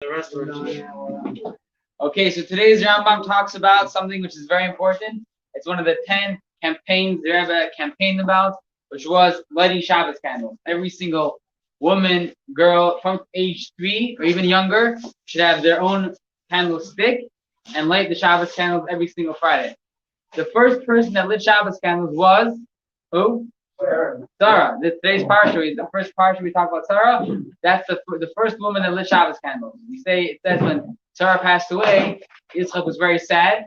The rest were Okay, so today's Rambam talks about something which is very important. It's one of the 10 campaigns the Rebbe campaigned about, which was lighting Shabbos candles. Every single woman, girl from age 3 or even younger should have their own candlestick and light the Shabbos candles every single Friday. The first person that lit Shabbos candles was who? Sarah. Today's parsha, the first parsha we talk about Sarah. That's the first woman that lit Shabbos candles. It says when Sarah passed away, Yitzchak was very sad,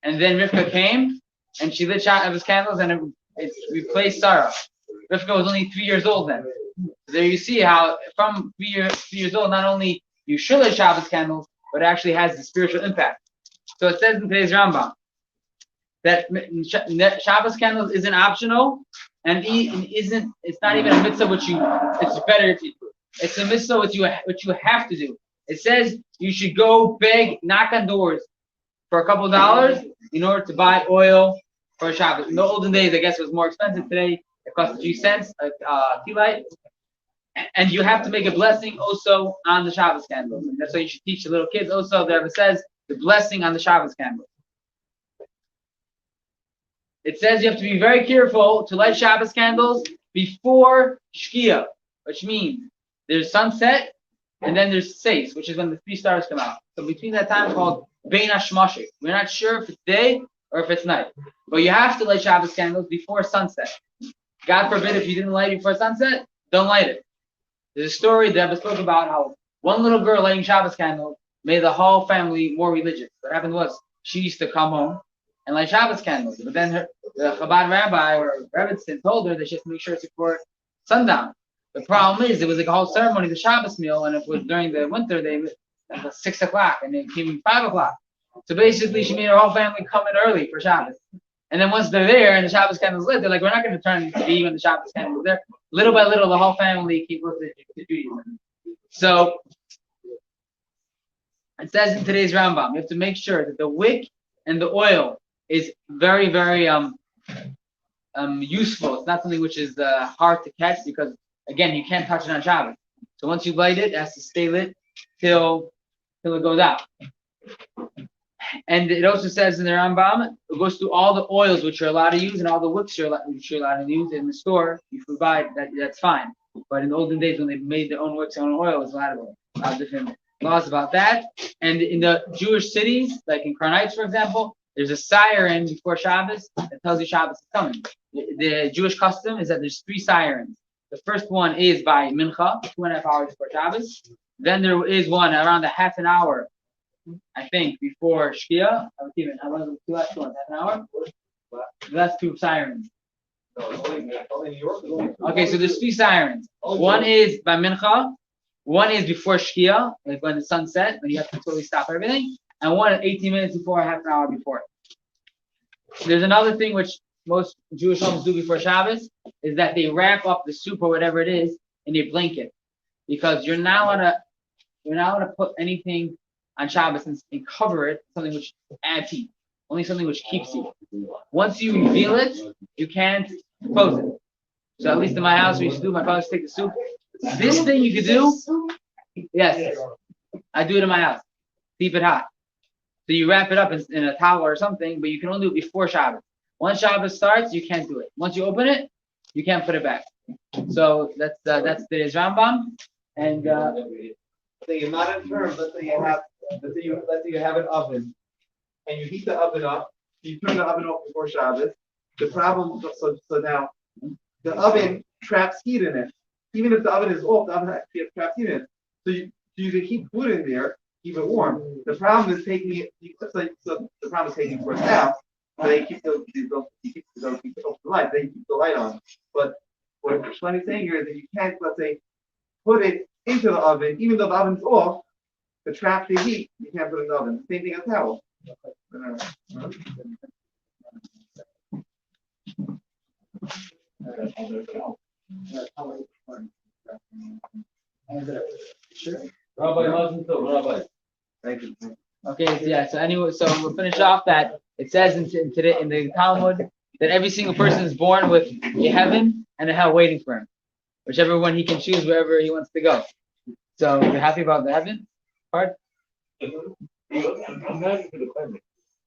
and then Rivka came and she lit Shabbos candles, and it replaced Sarah. Rivka was only 3 years old then. So there you see how from 3 years old, not only you should lit Shabbos candles, but it actually has the spiritual impact. So it says in today's Rambam that Shabbos candles isn't optional, and it's not even a mitzvah which it's better if you do. It's a mitzvah which you have to do. It says you should go beg, knock on doors for a couple of dollars in order to buy oil for Shabbos. In the olden days, I guess it was more expensive. Today it costs a few cents a tea light. And you have to make a blessing also on the Shabbos candles. And that's why you should teach the little kids also. The Rebbe says the blessing on the Shabbos candles. It says you have to be very careful to light Shabbos candles before Shkia, which means there's sunset and then there's Seis, which is when the 3 stars come out. So between that time, it's called Bein HaShmashik. We're not sure if it's day or if it's night. But you have to light Shabbos candles before sunset. God forbid if you didn't light it before sunset, don't light it. There's a story that I spoke about how one little girl lighting Shabbos candles made the whole family more religious. What happened was she used to come home and light Shabbos candles. But then the Chabad rabbi or Rebbitzin told her that she has to make sure it's before sundown. The problem is it was like a whole ceremony, the Shabbos meal, and if it was during the winter, it was 6 o'clock, and it came 5 o'clock. So basically, she made her whole family come in early for Shabbos. And then once they're there and the Shabbos candles lit, they're like, we're not going to turn to be when the Shabbos candles there. Little by little, the whole family keep listening to Judaism. So it says in today's Rambam, you have to make sure that the wick and the oil is very, very useful. It's not something which is hard to catch because, again, you can't touch it on Shabbos. So once you light it has to stay lit till it goes out. And it also says in the Rambam, it goes through all the oils which you're allowed to use and all the wicks which you're allowed to use in the store. If you buy that's fine. But in the olden days when they made their own wicks and own oil, there's a lot of different laws about that. And in the Jewish cities, like in Karnaites, for example, there's a siren before Shabbos that tells you Shabbos is coming. The Jewish custom is that there's 3 sirens. The first one is by Mincha, 2.5 hours before Shabbos. Then there is one around a half an hour, I think, before Shkia. Half an hour. That's 2 sirens. Okay, so there's 3 sirens. One is by Mincha. One is before Shkia, like when the sun sets, when you have to totally stop everything. And one is 18 minutes before, half an hour before. There's another thing which most Jewish homes do before Shabbos is that they wrap up the soup or whatever it is in a blanket, because you're not allowed to put anything on Shabbos and cover it, something which adds heat. Only something which keeps heat. Once you reveal it, you can't close it. So at least in my house, we used to do. My father used to take the soup. This thing you could do. Yes, I do it in my house. Keep it hot. So you wrap it up in a towel or something, but you can only do it before Shabbos. Once Shabbos starts, you can't do it. Once you open it, you can't put it back. So that's today's Rambam. And so you're not in terms. Let's say you have an oven, and you heat the oven up. You turn the oven off before Shabbos. The problem, so now the oven traps heat in it. Even if the oven is off, the oven traps heat in it. So you can keep food in there, keep it warm. The problem is taking it. So the problem is taking it for staff. They keep the light. They keep the light on. But what Shlomo is saying here is that you can't, let's say, put it into the oven, even though the oven's off, to trap the heat. You can't put it in the oven. Same thing as towel. Sure. Rabbi. Thank you. Okay, yeah. So anyway, so we'll finish off that it says in the Talmud that every single person is born with a heaven and a hell waiting for him, whichever one he can choose wherever he wants to go. So you're happy about the heaven? part?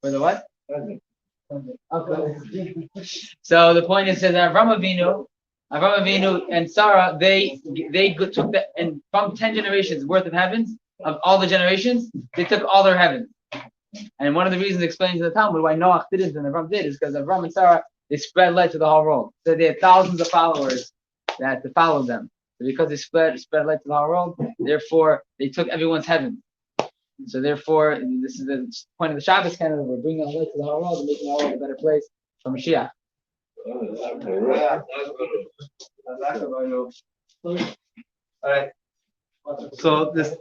For the what? Okay. So the point is that Avraham Avinu and Sarah, they took the, and from 10 generations worth of heavens, of all the generations, they took all their heavens. And one of the reasons explained in the Talmud why Noach didn't and Avram did is because Avram and Sarah, they spread light to the whole world. So they had thousands of followers that followed them. So because they spread light to the whole world, therefore they took everyone's heaven. So therefore, this is the point of the Shabbos candle. We're bringing light to the whole world and making the whole world a better place for Mashiach. All right. So this